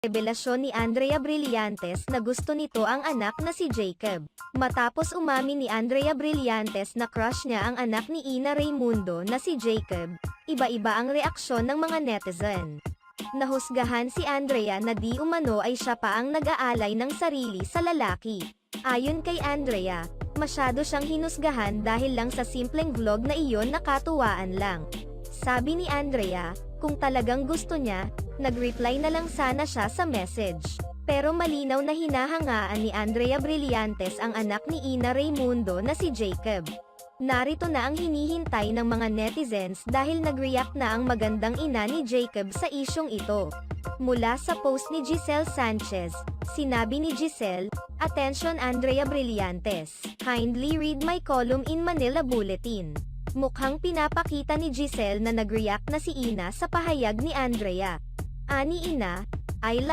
Revelasyon ni Andrea Brillantes na gusto nito ang anak na si Jacob. Matapos umamin ni Andrea Brillantes na crush niya ang anak ni Ina Raymundo na si Jacob, iba-iba ang reaksyon ng mga netizen. Nahusgahan si Andrea na di umano ay siya pa ang nag-aalay ng sarili sa lalaki. Ayon kay Andrea, masyado siyang hinusgahan dahil lang sa simpleng vlog na iyon na katuwaan lang. Sabi ni Andrea, kung talagang gusto niya, nag-reply na lang sana siya sa message. Pero malinaw na hinahangaan ni Andrea Brillantes ang anak ni Ina Raymundo na si Jacob. Narito na ang hinihintay ng mga netizens dahil nag-react na ang magandang ina ni Jacob sa isyong ito. Mula sa post ni Giselle Sanchez, sinabi ni Giselle, "Attention Andrea Brillantes, kindly read my column in Manila Bulletin." Mukhang pinapakita ni Giselle na nag-react na si Ina sa pahayag ni Andrea. Ani Ina, I like